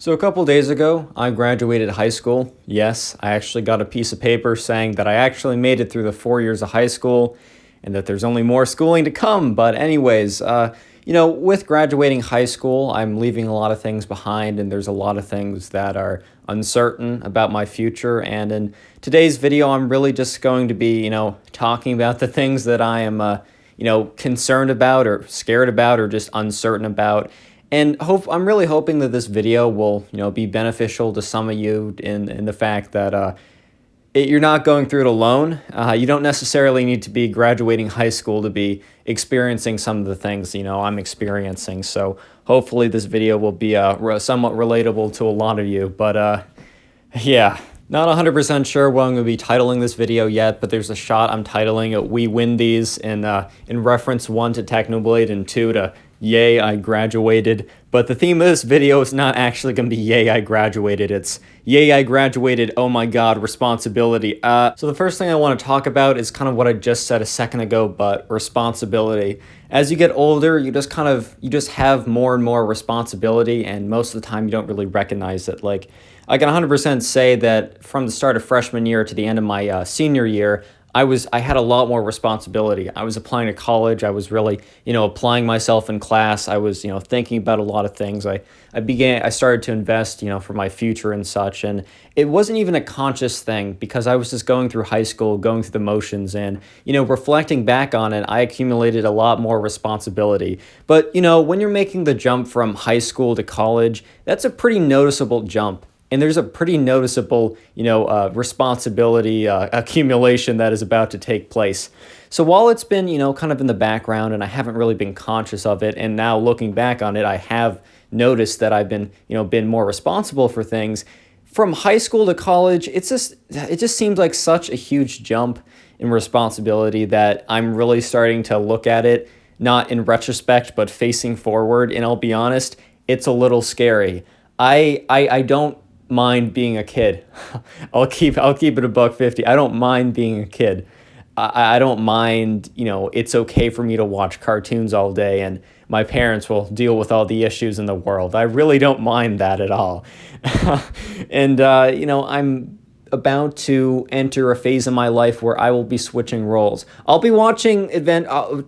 So a couple days ago, I graduated high school. Yes, I actually got a piece of paper saying that I actually made it through the 4 years of high school and that there's only more schooling to come. But anyways, with graduating high school, I'm leaving a lot of things behind and there's a lot of things that are uncertain about my future. And in today's video, I'm really just going to be, talking about the things that I am, concerned about or scared about or just uncertain about. And I'm really hoping that this video will, be beneficial to some of you in the fact that you're not going through it alone. You don't necessarily need to be graduating high school to be experiencing some of the things, I'm experiencing. So hopefully this video will be somewhat relatable to a lot of you. But yeah, not 100% sure what I'm going to be titling this video yet, but there's a shot I'm titling it "We Win These" in reference 1 to Technoblade and 2 to "Yay, I graduated." But the theme of this video is not actually going to be "Yay, I graduated." It's "Yay, I graduated, oh my god, responsibility." So the first thing I want to talk about is kind of what I just said a second ago, but responsibility. As you get older, you just have more and more responsibility, and most of the time you don't really recognize it. Like, I can 100% say that from the start of freshman year to the end of my senior year, I had a lot more responsibility. I was applying to college. I was really, applying myself in class. I was, thinking about a lot of things. I started to invest, for my future and such. And it wasn't even a conscious thing because I was just going through high school, going through the motions and, reflecting back on it, I accumulated a lot more responsibility. But, when you're making the jump from high school to college, that's a pretty noticeable jump. And there's a pretty noticeable, responsibility accumulation that is about to take place. So while it's been, kind of in the background and I haven't really been conscious of it, and now looking back on it, I have noticed that I've been, been more responsible for things. From high school to college, it just seems like such a huge jump in responsibility that I'm really starting to look at it, not in retrospect, but facing forward. And I'll be honest, it's a little scary. I don't mind being a kid. I'll keep it a buck 50. I don't mind being a kid. I don't mind, it's okay for me to watch cartoons all day and my parents will deal with all the issues in the world. I really don't mind that at all. And, I'm about to enter a phase in my life where I will be switching roles. I'll be watching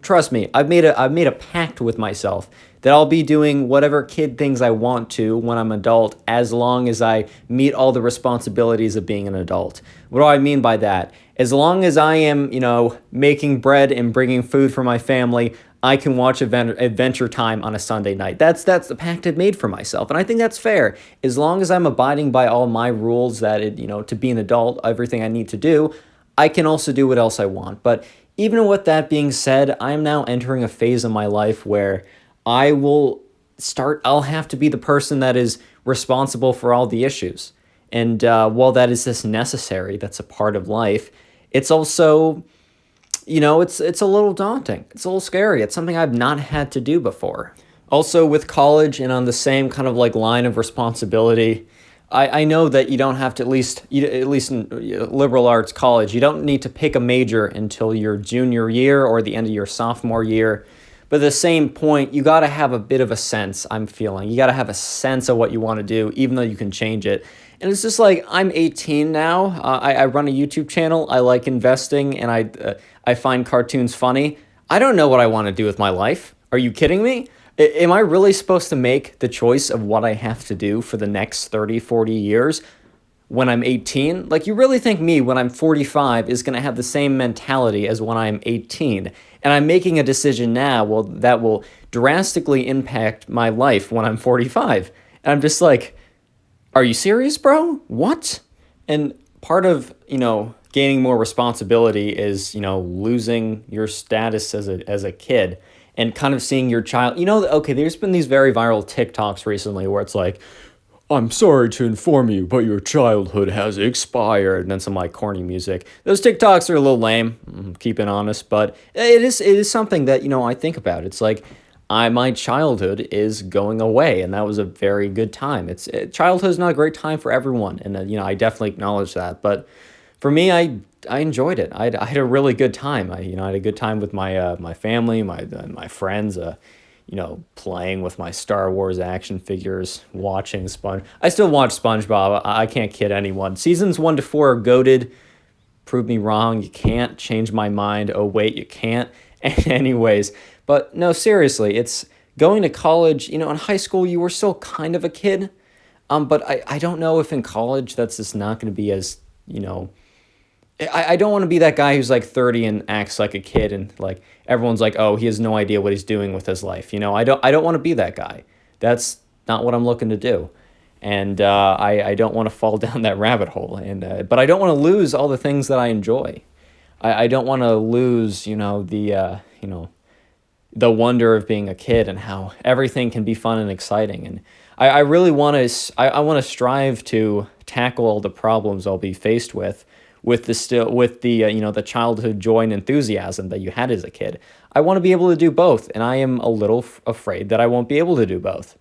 trust me, I've made a pact with myself that I'll be doing whatever kid things I want to when I'm adult, as long as I meet all the responsibilities of being an adult. What do I mean by that? As long as I am, making bread and bringing food for my family, I can watch Adventure Time on a Sunday night. That's the pact I've made for myself, and I think that's fair. As long as I'm abiding by all my rules that, to be an adult, everything I need to do, I can also do what else I want. But even with that being said, I'm now entering a phase of my life where I'll have to be the person that is responsible for all the issues. And while that is just necessary, that's a part of life, it's also, it's a little daunting. It's a little scary. It's something I've not had to do before. Also with college and on the same kind of like line of responsibility, I know that you don't have to, at least in liberal arts college, you don't need to pick a major until your junior year or the end of your sophomore year. But at the same point, you got to have a bit of a sense, I'm feeling. You got to have a sense of what you want to do, even though you can change it. And it's just like, I'm 18 now. I run a YouTube channel. I like investing, and I find cartoons funny. I don't know what I want to do with my life. Are you kidding me? Am I really supposed to make the choice of what I have to do for the next 30, 40 years when I'm 18? Like, you really think me, when I'm 45, is going to have the same mentality as when I'm 18? And I'm making a decision now, that will drastically impact my life when I'm 45. And I'm just like, are you serious, bro? What? And part of, gaining more responsibility is, losing your status as a kid and kind of seeing your child. Okay, there's been these very viral TikToks recently where it's like, I'm sorry to inform you, but your childhood has expired, and then some like corny music. Those TikToks are a little lame, keep it honest, but it is something that, I think about. It's like, my childhood is going away, and that was a very good time. Childhood is not a great time for everyone, and I definitely acknowledge that. But for me, I enjoyed it. I had a really good time. I had a good time with my family, my friends. playing with my Star Wars action figures, watching I still watch SpongeBob. I can't kid anyone. Seasons 1 to 4 are goated. Prove me wrong. You can't change my mind. Oh, wait, you can't. Anyways, but no, seriously, it's going to college. In high school, you were still kind of a kid. But I don't know if in college that's just not going to be as, I don't want to be that guy who's like 30 and acts like a kid and like everyone's like, oh, he has no idea what he's doing with his life. I don't want to be that guy. That's not what I'm looking to do. And I don't want to fall down that rabbit hole. But I don't want to lose all the things that I enjoy. I don't want to lose, the wonder of being a kid and how everything can be fun and exciting. And I really want to, I want to strive to tackle all the problems I'll be faced with the childhood joy and enthusiasm that you had as a kid. I want to be able to do both, and I am a little afraid that I won't be able to do both.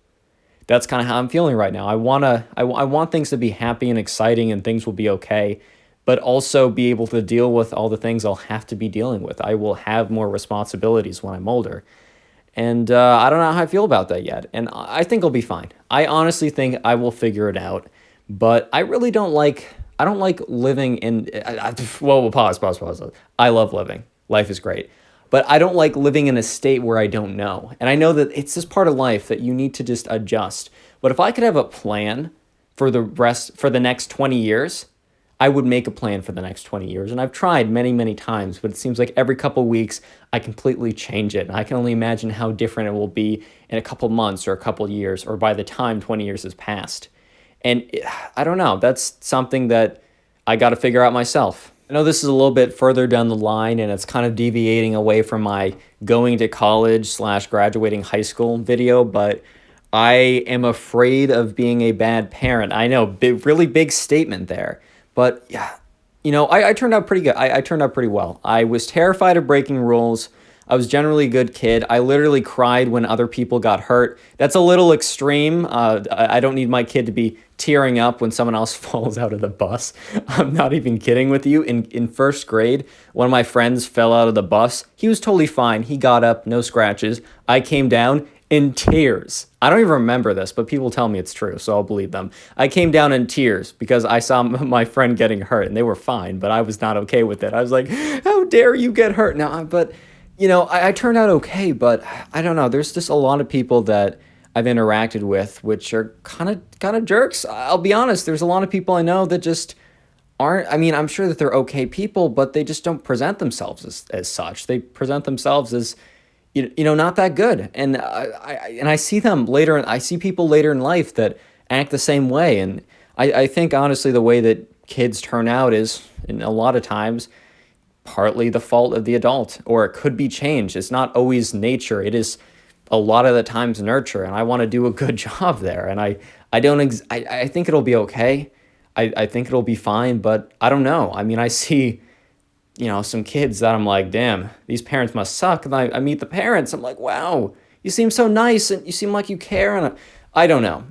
That's kind of how I'm feeling right now. I want things to be happy and exciting, and things will be okay, but also be able to deal with all the things I'll have to be dealing with. I will have more responsibilities when I'm older. And I don't know how I feel about that yet. And I think I'll be fine. I honestly think I will figure it out. But I really don't like, I don't like living in, well, pause. I love living. Life is great. But I don't like living in a state where I don't know. And I know that it's just part of life that you need to just adjust. But if I could have a plan for the next 20 years, I would make a plan for the next 20 years. And I've tried many, many times, but it seems like every couple of weeks, I completely change it. And I can only imagine how different it will be in a couple months or a couple years, or by the time 20 years has passed. And I don't know, that's something that I got to figure out myself. I know this is a little bit further down the line, and it's kind of deviating away from my going to college / graduating high school video, but I am afraid of being a bad parent. I know, really big statement there. But yeah, I turned out pretty good. I turned out pretty well. I was terrified of breaking rules. I was generally a good kid. I literally cried when other people got hurt. That's a little extreme. I don't need my kid to be tearing up when someone else falls out of the bus. I'm not even kidding with you. In first grade, one of my friends fell out of the bus. He was totally fine. He got up, no scratches. I came down in tears. I don't even remember this, but people tell me it's true, so I'll believe them. I came down in tears because I saw my friend getting hurt, and they were fine, but I was not okay with it. I was like, how dare you get hurt? Now, but, I turned out okay, but I don't know. There's just a lot of people that I've interacted with which are kind of jerks. I'll be honest, there's a lot of people I know that just aren't, I'm sure that they're okay people, but they just don't present themselves as such. They present themselves as not that good. And I see them later. I see people later in life that act the same way. And I think honestly, the way that kids turn out is, in a lot of times, partly the fault of the adult, or it could be changed. It's not always nature. It is a lot of the times nurture. And I want to do a good job there. And I think it'll be okay. I think it'll be fine, but I don't know. I see some kids that I'm like, damn, these parents must suck. And I meet the parents. I'm like, wow, you seem so nice and you seem like you care. And I don't know.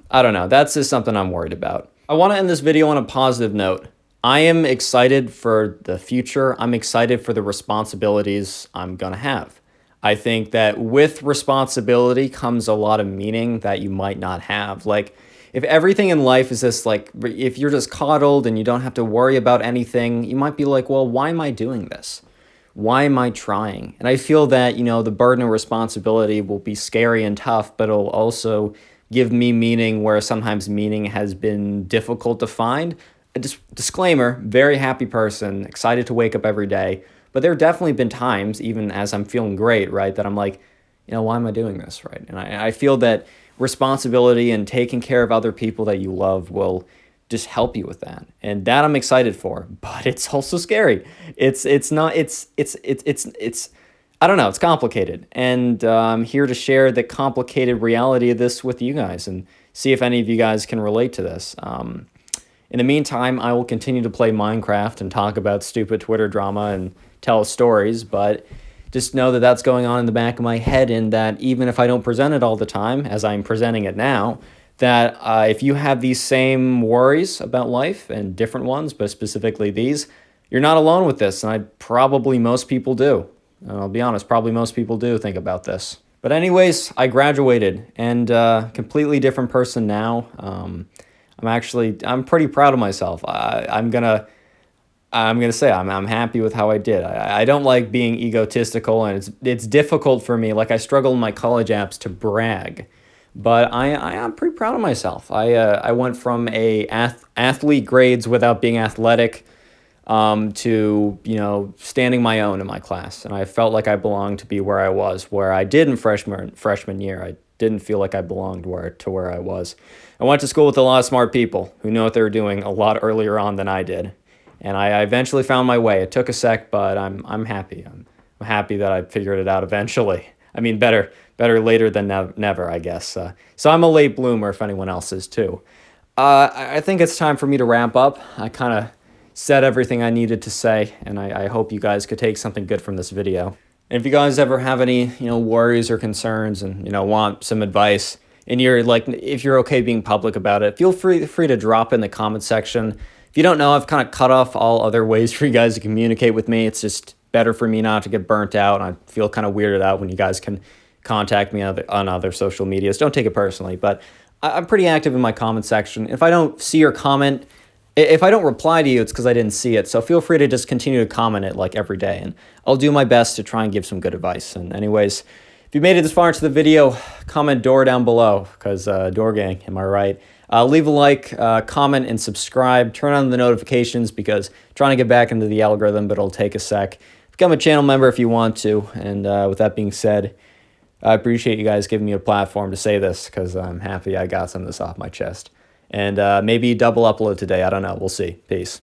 That's just something I'm worried about. I want to end this video on a positive note. I am excited for the future. I'm excited for the responsibilities I'm going to have. I think that with responsibility comes a lot of meaning that you might not have. Like, if everything in life is just like, if you're just coddled and you don't have to worry about anything, you might be like, well, why am I doing this? Why am I trying? And I feel that, the burden of responsibility will be scary and tough, but it'll also give me meaning where sometimes meaning has been difficult to find. A disclaimer, very happy person, excited to wake up every day. But there have definitely been times, even as I'm feeling great, right, that I'm like, why am I doing this, right? And I feel that responsibility and taking care of other people that you love will just help you with that. And that I'm excited for, but it's also scary. It's I don't know, it's complicated. And I'm here to share the complicated reality of this with you guys and see if any of you guys can relate to this. In the meantime, I will continue to play Minecraft and talk about stupid Twitter drama and tell stories, but just know that that's going on in the back of my head, and that even if I don't present it all the time, as I'm presenting it now, that if you have these same worries about life, and different ones, but specifically these, you're not alone with this, and probably most people do. I'll be honest, probably most people do think about this. But anyways, I graduated, and completely different person now. I'm pretty proud of myself. I'm gonna say I'm happy with how I did. I don't like being egotistical, and it's difficult for me. Like, I struggle in my college apps to brag, but I am pretty proud of myself. I went from athlete grades without being athletic, to, standing my own in my class, and I felt like I belonged to be where I was, where I did in freshman year. I didn't feel like I belonged where I was. I went to school with a lot of smart people who knew what they were doing a lot earlier on than I did, and I eventually found my way. It took a sec, but I'm happy. I'm happy that I figured it out eventually. I mean, better later than never, I guess. So I'm a late bloomer if anyone else is too. I think it's time for me to wrap up. I kind of said everything I needed to say, and I hope you guys could take something good from this video. And if you guys ever have any, worries or concerns, and, want some advice, and if you're okay being public about it, feel free to drop in the comment section. If you don't know, I've kind of cut off all other ways for you guys to communicate with me. It's just better for me not to get burnt out. I feel kind of weirded out when you guys can contact me on other social medias. Don't take it personally, but I'm pretty active in my comment section. If I don't see your comment, if I don't reply to you, it's because I didn't see it. So feel free to just continue to comment it like every day, and I'll do my best to try and give some good advice. And anyways, if you made it this far into the video, comment door down below, because door gang, am I right? Leave a like, comment, and subscribe. Turn on the notifications, because I'm trying to get back into the algorithm, but it'll take a sec. Become a channel member if you want to. And with that being said, I appreciate you guys giving me a platform to say this, because I'm happy I got some of this off my chest. And maybe double upload today. I don't know. We'll see. Peace.